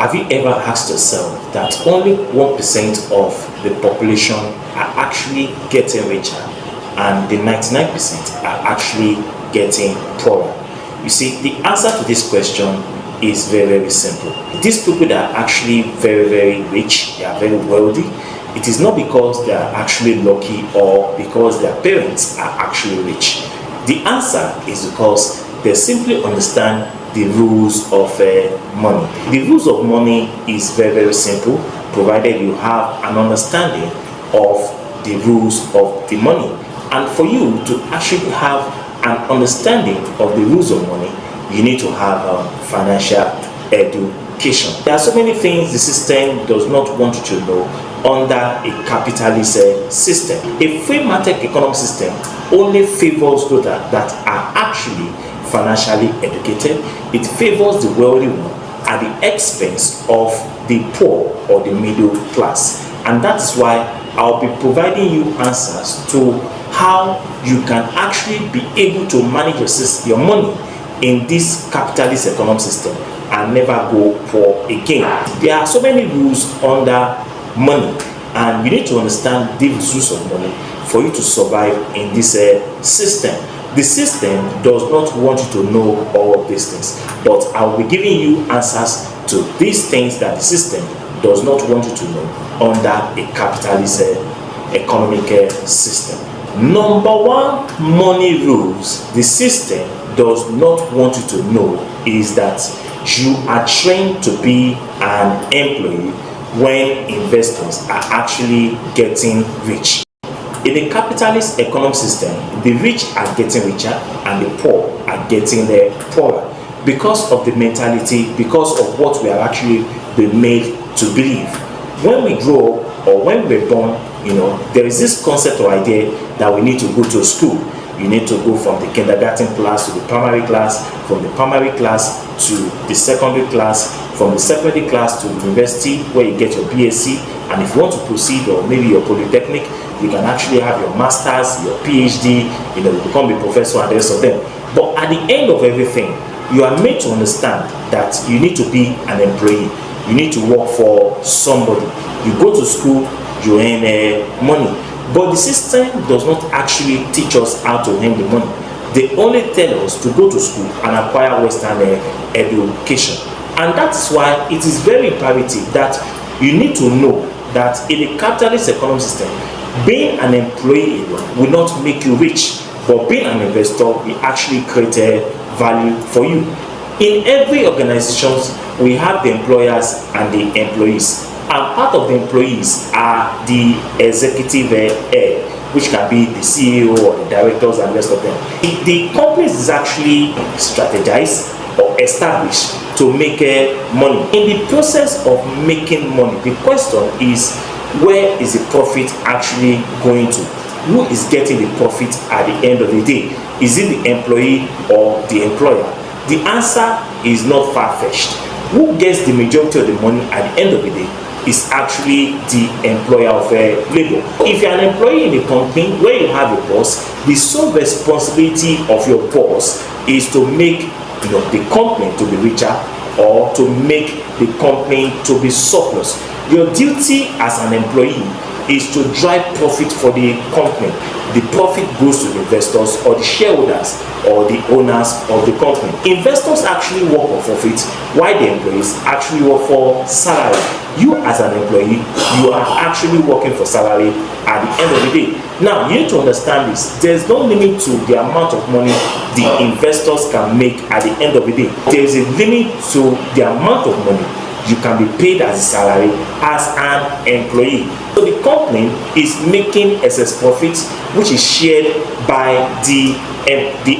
Have you ever asked yourself that only 1% of the population are actually getting richer and the 99% are actually getting poorer? You see, the answer to this question is very, very simple. These people that are actually very, very rich, they are very wealthy, it is not because they are actually lucky or because their parents are actually rich. The answer is because they simply understand the rules of money. The rules of money is very, very simple, provided you have an understanding of the rules of the money. And for you to actually have an understanding of the rules of money, you need to have financial education. There are so many things the system does not want you to know under a capitalist system. A free market economic system only favors those that are actually financially educated. It favors the wealthy one at the expense of the poor or the middle class. And that is why I'll be providing you answers to how you can actually be able to manage your money in this capitalist economic system and never go poor again. There are so many rules under money, and you need to understand these rules of money for you to survive in this system. The system does not want you to know all of these things, but I'll be giving you answers to these things that the system does not want you to know under a capitalist economic system. Number one money rules the system does not want you to know is that you are trained to be an employee when investors are actually getting rich. In a capitalist economic system, the rich are getting richer and the poor are getting poorer because of the mentality, because of what we are actually been made to believe. When we grow up or when we're born, there is this concept or idea that we need to go to school. You need to go from the kindergarten class to the primary class, from the primary class to the secondary class, from the secondary class to the university where you get your BSc, and if you want to proceed or maybe your polytechnic, you can actually have your masters, your PhD, you become a professor and the rest of them. But at the end of everything, you are made to understand that you need to be an employee. You need to work for somebody. You go to school, you earn money. But the system does not actually teach us how to earn the money. They only tell us to go to school and acquire Western education. And that's why it is very imperative that you need to know that in a capitalist economic system, being an employee will not make you rich, but being an investor will actually create value for you. In every organization, we have the employers and the employees. And part of the employees are the executive head, which can be the CEO or the directors and the rest of them. The companies is actually strategized or established to make money. In the process of making money, the question is, where is the profit actually going to? Who is getting the profit at the end of the day? Is it the employee or the employer? The answer is not far-fetched. Who gets the majority of the money at the end of the day is actually the employer of labor. If you're an employee in a company where you have a boss, the sole responsibility of your boss is to make the company to be richer or to make the company to be surplus. Your duty as an employee is to drive profit for the company. The profit goes to the investors or the shareholders or the owners of the company. Investors actually work for profit, while the employees actually work for salary. You as an employee, you are actually working for salary at the end of the day. Now, you need to understand this. There's no limit to the amount of money the investors can make at the end of the day. There is a limit to the amount of money you can be paid as a salary as an employee. So the company is making excess profits, which is shared by the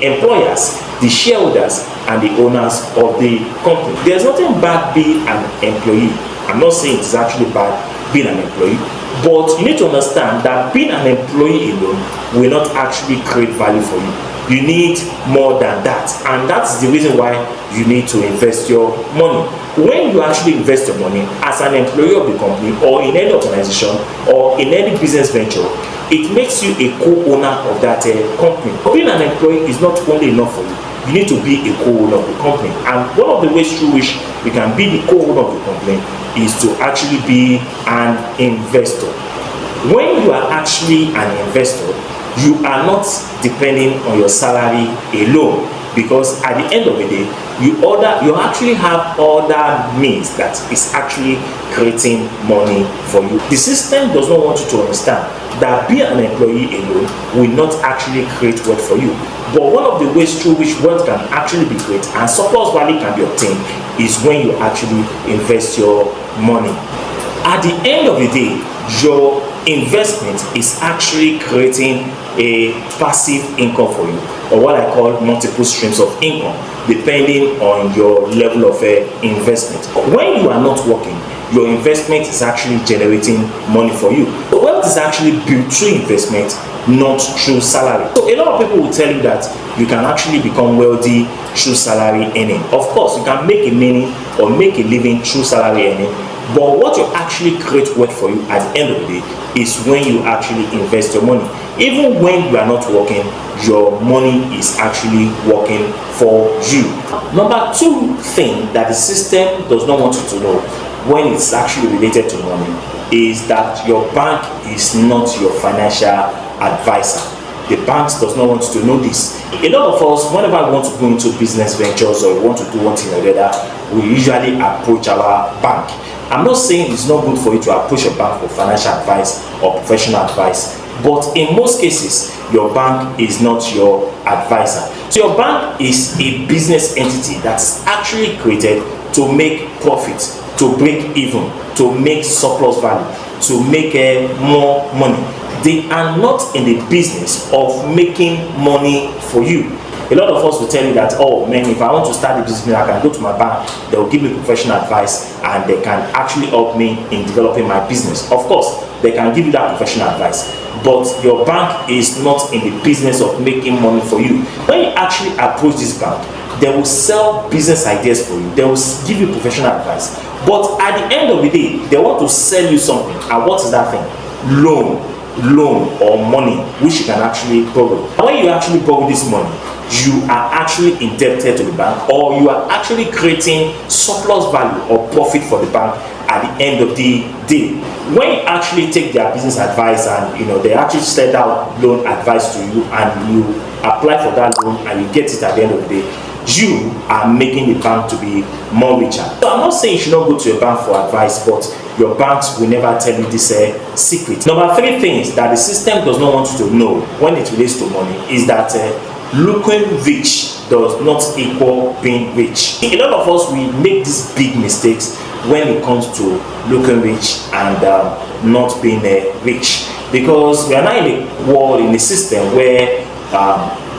employers, the shareholders, and the owners of the company. There's nothing bad being an employee. I'm not saying it's actually bad being an employee, but you need to understand that being an employee alone will not actually create value for you. You need more than that, and that's the reason why you need to invest your money. When you actually invest your money as an employee of the company or in any organization or in any business venture, it makes you a co-owner of that company. Being an employee is not only enough for you. You need to be a co-owner of the company, and one of the ways through which you can be the co-owner of the company, is to actually be an investor. When you are actually an investor, you are not depending on your salary alone, because at the end of the day, you actually have other means that is actually creating money for you. The system does not want you to understand that being an employee alone will not actually create wealth for you. But one of the ways through which wealth can actually be created and surplus value can be obtained is when you actually invest your money. At the end of the day, your investment is actually creating a passive income for you, or what I call multiple streams of income, depending on your level of investment. When you are not working, your investment is actually generating money for you. So wealth is actually built through investment, not through salary. So a lot of people will tell you that you can actually become wealthy through salary earning. Of course, you can make a meaning or make a living through salary earning, but what will actually create wealth for you at the end of the day is when you actually invest your money. Even when you are not working, your money is actually working for you. Number two thing that the system does not want you to know when it's actually related to money is that your bank is not your financial advisor. The banks does not want you to know this. A lot of us, whenever we want to go into business ventures or we want to do one thing or the other, we usually approach our bank. I'm not saying it's not good for you to approach a bank for financial advice or professional advice, but in most cases, your bank is not your advisor. So your bank is a business entity that's actually created to make profit, to break even, to make surplus value, to make more money. They are not in the business of making money for you. A lot of us will tell you that, oh man, if I want to start a business, I can go to my bank, they will give me professional advice and they can actually help me in developing my business. Of course, they can give you that professional advice, but your bank is not in the business of making money for you. When you actually approach this bank, they will sell business ideas for you, they will give you professional advice, but at the end of the day, they want to sell you something. And what is that thing? Loan or money, which you can actually borrow. And when you actually borrow this money, you are actually indebted to the bank, or you are actually creating surplus value or profit for the bank at the end of the day. When you actually take their business advice and they actually send out loan advice to you and you apply for that loan and you get it at the end of the day, you are making the bank to be more richer. So I'm not saying you should not go to your bank for advice, but your banks will never tell you this secret. Number three things that the system does not want you to know when it relates to money is that looking rich does not equal being rich. A lot of us, we make these big mistakes when it comes to looking rich and not being rich, because we are now in a world, in a system where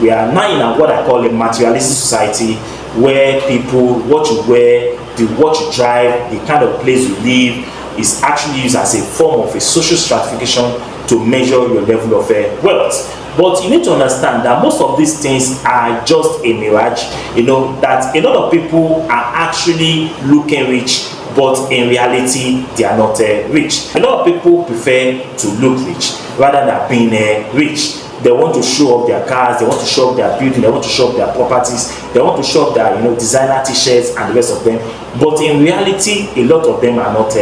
we are now in what I call a materialistic society, where people, what you wear, what you drive, the kind of place you live is actually used as a form of a social stratification to measure your level of wealth. But you need to understand that most of these things are just a mirage, that a lot of people are actually looking rich, but in reality, they are not rich. A lot of people prefer to look rich rather than being rich. They want to show off their cars, they want to show off their building, they want to show off their properties, they want to show off their designer t-shirts and the rest of them. But in reality, a lot of them are not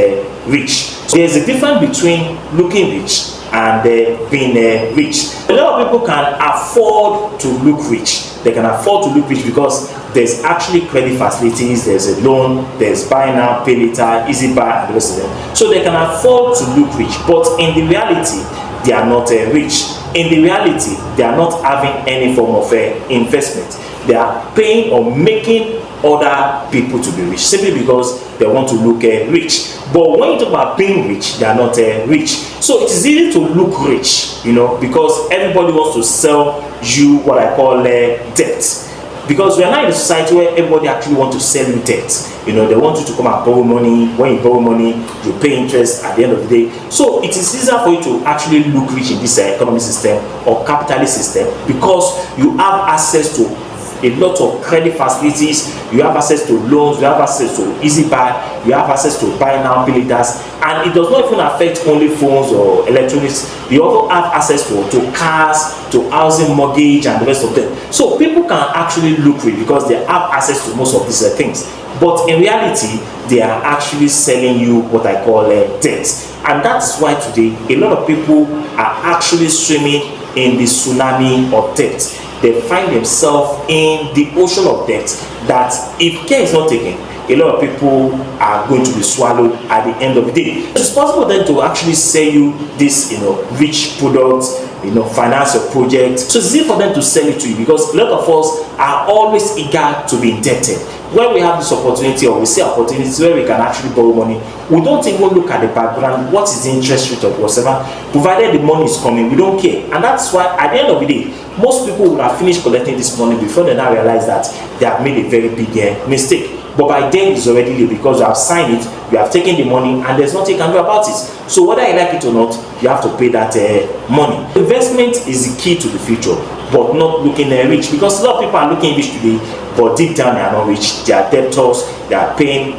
rich. So there's a difference between looking rich and being rich. A lot of people can afford to look rich. They can afford to look rich because there's actually credit facilities, there's a loan, there's buy now, pay later, easy buy and the rest of them. So they can afford to look rich, but in the reality, they are not rich. In the reality, they are not having any form of investment. They are paying or making other people to be rich simply because they want to look rich. But when you talk about being rich, they are not rich. So it is easy to look rich, because everybody wants to sell you what I call debt. Because we are now in a society where everybody actually wants to sell you debt. They want you to come and borrow money. When you borrow money, you pay interest at the end of the day. So it is easier for you to actually look rich in this economic system or capitalist system because you have access to a lot of credit facilities, you have access to loans, you have access to easy buy, you have access to buy now, pay later, and it does not even affect only phones or electronics. You also have access to cars, to housing, mortgage, and the rest of them. So people can actually look rich because they have access to most of these things. But in reality, they are actually selling you what I call debt. And that's why today a lot of people are actually swimming in the tsunami of debt. They find themselves in the ocean of debt that if care is not taken, a lot of people are going to be swallowed at the end of the day. It's possible then to actually sell you this, rich products, finance your project. So it's easy for them to sell it to you because a lot of us are always eager to be indebted. When we have this opportunity or we see opportunities where we can actually borrow money, we don't even look at the background, what is the interest rate of whatever, provided the money is coming, we don't care. And that's why at the end of the day, most people will have finished collecting this money before they now realize that they have made a very big mistake. But by then it's already late because you have signed it, you have taken the money, and there's nothing you can do about it. So whether you like it or not, you have to pay that money. Investment is the key to the future, but not looking rich, because a lot of people are looking rich today, but deep down they are not rich. They are debtors. They are paying,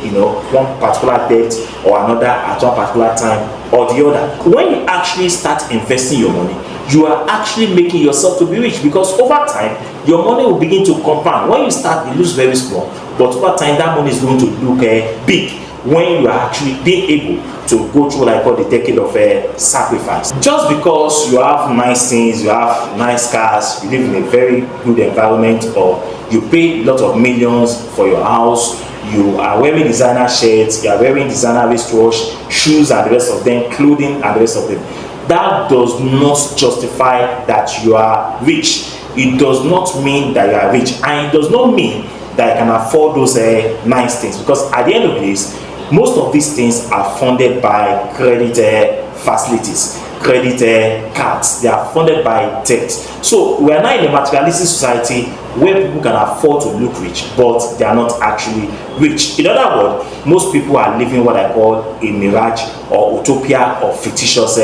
one particular debt or another at one particular time or the other. When you actually start investing your money, you are actually making yourself to be rich, because over time your money will begin to compound. When you start, you lose very small, but over time that money is going to look big when you are actually being able to go through what I call the decade of sacrifice. Just because you have nice things, you have nice cars, you live in a very good environment, or you pay a lot of millions for your house, you are wearing designer shirts, you are wearing designer wristwatch, shoes and the rest of them, clothing and the rest of them, that does not justify that you are rich. It does not mean that you are rich, and it does not mean that you can afford those nice things, because at the end of the day, most of these things are funded by credit facilities, credit cards. They are funded by debt. So we are now in a materialistic society where people can afford to look rich, but they are not actually rich. In other words, most people are living what I call a mirage or utopia or fictitious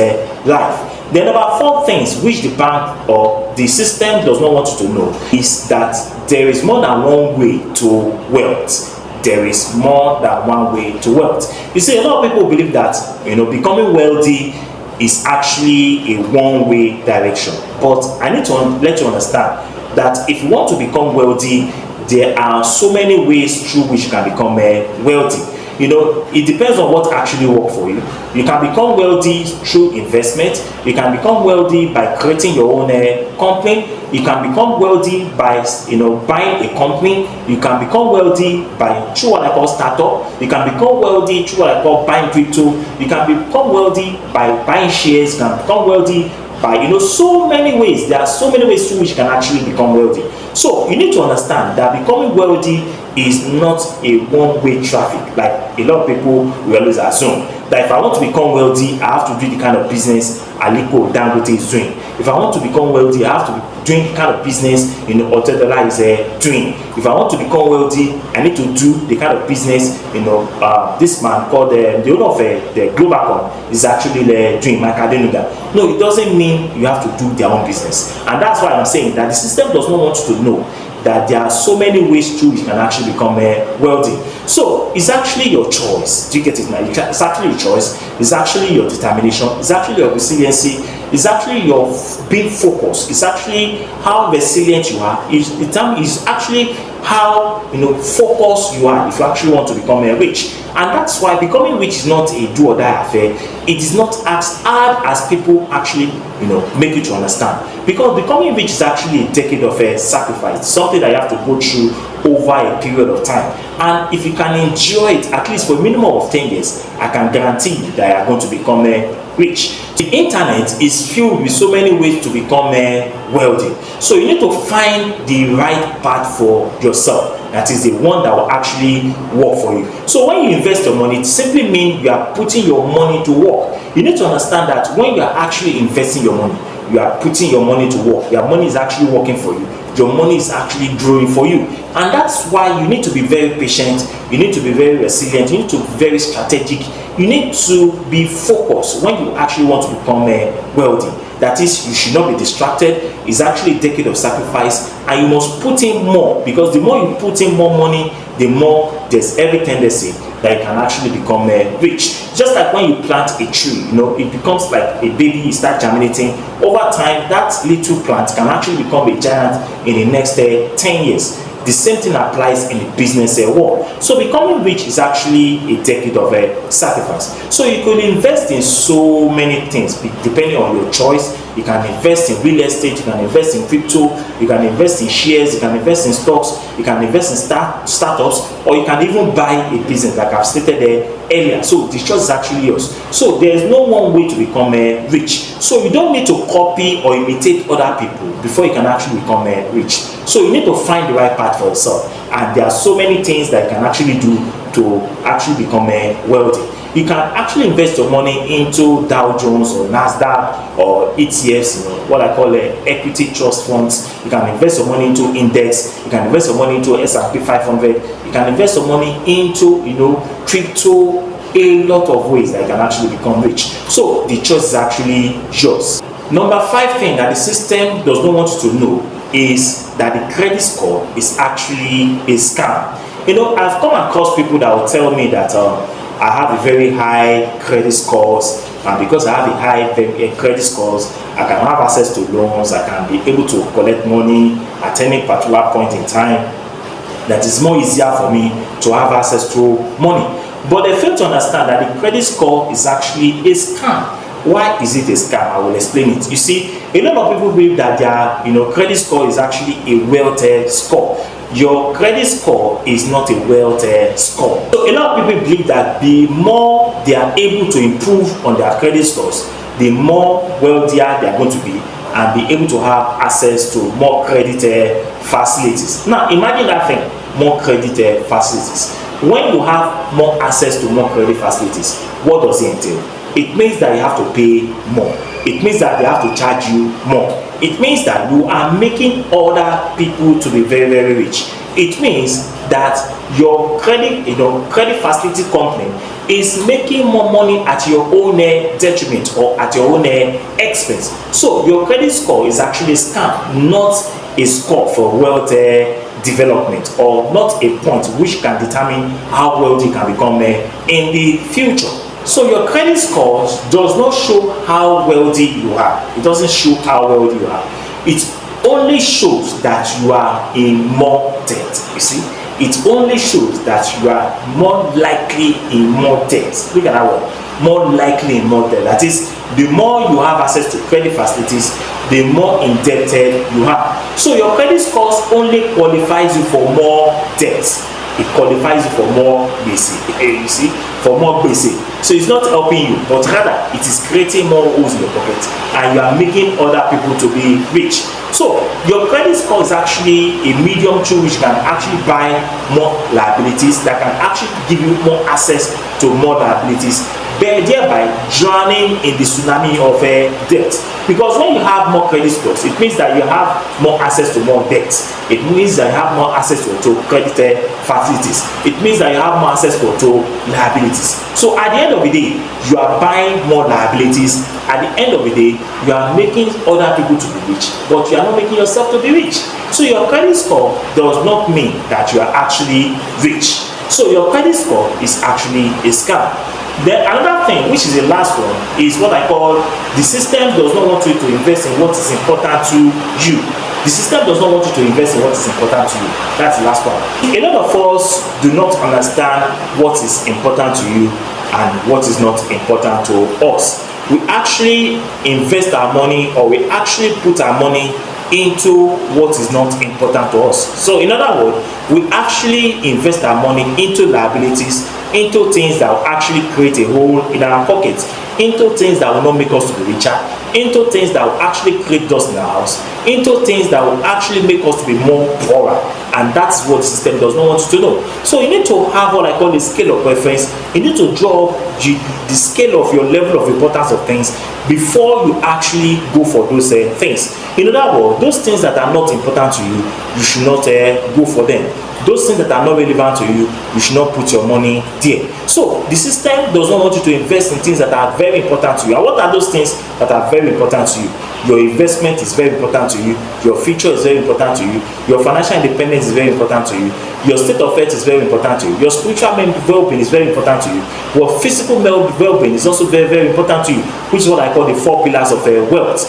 life. The number 4 things which the bank or the system does not want you to know is that there is more than one way to wealth. There is more than one way to wealth. You see, a lot of people believe that becoming wealthy is actually a one-way direction. But I need to let you understand that if you want to become wealthy, there are so many ways through which you can become wealthy. It depends on what actually works for you. You can become wealthy through investment. You can become wealthy by creating your own company. You can become wealthy by buying a company. You can become wealthy by through what I call startup. You can become wealthy through what I call buying crypto. You can become wealthy by buying shares. You can become wealthy by so many ways. There are so many ways through which you can actually become wealthy. So you need to understand that becoming wealthy is not a one-way traffic like a lot of people will always assume. That if I want to become wealthy, I have to do the kind of business Aliko Dangote is doing. If I want to become wealthy, I have to be doing the kind of business Otedola is doing. If I want to become wealthy, I need to do the kind of business this man called the owner of the Globacom is actually doing, Mike Adenuga. No, it doesn't mean you have to do their own business. And that's why I'm saying that the system does not want you to know that there are so many ways through you can actually become wealthy. So it's actually your choice. Do you get it now? It's actually your choice. It's actually your determination. It's actually your resiliency. It's actually your being focused. It's actually how resilient you are. It's actually how focused you are if you actually want to become rich. And that's why becoming rich is not a do or die affair. It is not as hard as people actually make you to understand. Because becoming rich is actually a decade of sacrifice, something that you have to go through over a period of time. And if you can enjoy it at least for a minimum of 10 years, I can guarantee you that you are going to become rich. The internet is filled with so many ways to become wealthy. So you need to find the right path for yourself. That is the one that will actually work for you. So when you invest your money, it simply means you are putting your money to work. You need to understand that when you are actually investing your money, you are putting your money to work. Your money is actually working for you. your money is actually growing for you. And that's why you need to be very patient, you need to be very resilient, you need to be very strategic, you need to be focused when you actually want to become wealthy. That is, you should not be distracted. It's actually a decade of sacrifice, and you must put in more, because the more you put in more money, the more there's every tendency that you can actually become rich. Just like when you plant a tree, it becomes like a baby, you start germinating. Over time, that little plant can actually become a giant in the next 10 years. The same thing applies in the business world. So becoming rich is actually a decade of sacrifice. So you could invest in so many things depending on your choice. You can invest in real estate, you can invest in crypto, you can invest in shares, you can invest in stocks, you can invest in startups, or you can even buy a business like I've stated earlier. So the choice is actually yours. So there's no one way to become rich. So you don't need to copy or imitate other people before you can actually become rich. So you need to find the right path for yourself. And there are so many things that you can actually do to actually become wealthy. You can actually invest your money into Dow Jones or Nasdaq or ETFs, what I call equity trust funds. You can invest your money into index. You can invest your money into S&P 500. You can invest your money into, crypto. A lot of ways that you can actually become rich. So the choice is actually yours. Number 5 thing that the system does not want you to know is that the credit score is actually a scam. I've come across people that will tell me that I have a very high credit scores, and because I have a high credit scores, I can have access to loans, I can be able to collect money at any particular point in time. That is more easier for me to have access to money. But they fail to understand that the credit score is actually a scam. Why is it a scam? I will explain it. You see, a lot of people believe that their credit score is actually a wealth score. Your credit score is not a wealth score. So a lot of people believe that the more they are able to improve on their credit scores, the more wealthier they are going to be and be able to have access to more credit facilities. Now imagine that thing, more credit facilities. When you have more access to more credit facilities, what does it entail? It means that you have to pay more. It means that they have to charge you more. It means that you are making other people to be very, very rich. It means that your credit facility company is making more money at your own detriment or at your own expense. So your credit score is actually a scam, not a score for wealth development, or not a point which can determine how wealthy you can become in the future. So your credit score does not show how wealthy you are. It doesn't show how wealthy you are. It only shows that you are in more debt. You see, it only shows that you are more likely in more debt. Look at that word, more likely in more debt. That is, the more you have access to credit facilities, the more indebted you are. So your credit scores only qualifies you for more debt. It qualifies you for more basic. You see, for more basic. So it's not helping you, but rather it is creating more holes in your pocket, and you are making other people to be rich. So your credit score is actually a medium through which can actually buy more liabilities, that can actually give you more access to more liabilities, thereby drowning in the tsunami of debt. Because when you have more credit scores, it means that you have more access to more debt. It means that you have more access to credit facilities. It means that you have more access to liabilities. So at the end of the day, you are buying more liabilities. At the end of the day, you are making other people to be rich, but you are not making yourself to be rich. So your credit score does not mean that you are actually rich. So your credit score is actually a scam. Then another thing, which is the last one, is what I call the system does not want you to invest in what is important to you. The system does not want you to invest in what is important to you. That's the last one. A lot of us do not understand what is important to you and what is not important to us. We actually invest our money, or we actually put our money into what is not important to us. So in other words, we actually invest our money into liabilities, into things that will actually create a hole in our pockets, into things that will not make us to be richer, into things that will actually create dust in our house, into things that will actually make us to be more poorer. and that's what the system does not want you to know. So you need to have what I call the scale of preference. You need to draw the scale of your level of importance of things before you actually go for those things. In other words, those things that are not important to you, you should not go for them. Those things that are not relevant to you, you should not put your money there. So the system does not want you to invest in things that are very important to you. And what are those things that are very important to you? Your investment is very important to you. Your future is very important to you. Your financial independence is very important to you. Your state of health is very important to you. Your spiritual well-being is very important to you. Your physical well-being is also very, very important to you, which is what I call the 4 pillars of wealth.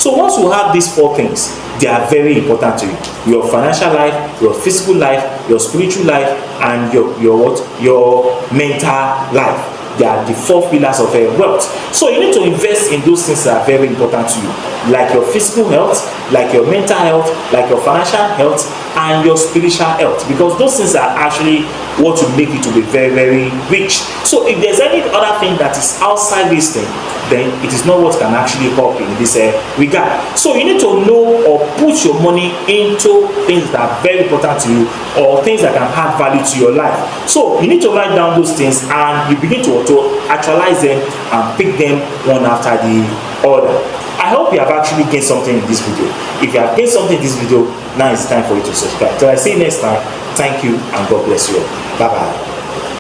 So once you have these 4 things, they are very important to you. Your financial life, your physical life, your spiritual life, and your mental life. They are the 4 pillars of wealth. So you need to invest in those things that are very important to you, like your physical health, like your mental health, like your financial health, and your spiritual health, because those things are actually what will make you to be very, very rich. So if there's any other thing that is outside this thing, then it is not what can actually help in this regard. So you need to know or put your money into things that are very important to you, or things that can add value to your life. So you need to write down those things, and you begin to actualize them and pick them one after the other. I hope you have actually gained something in this video. If you have gained something in this video, now it's time for you to subscribe. Till I see you next time, thank you and God bless you all. Bye bye.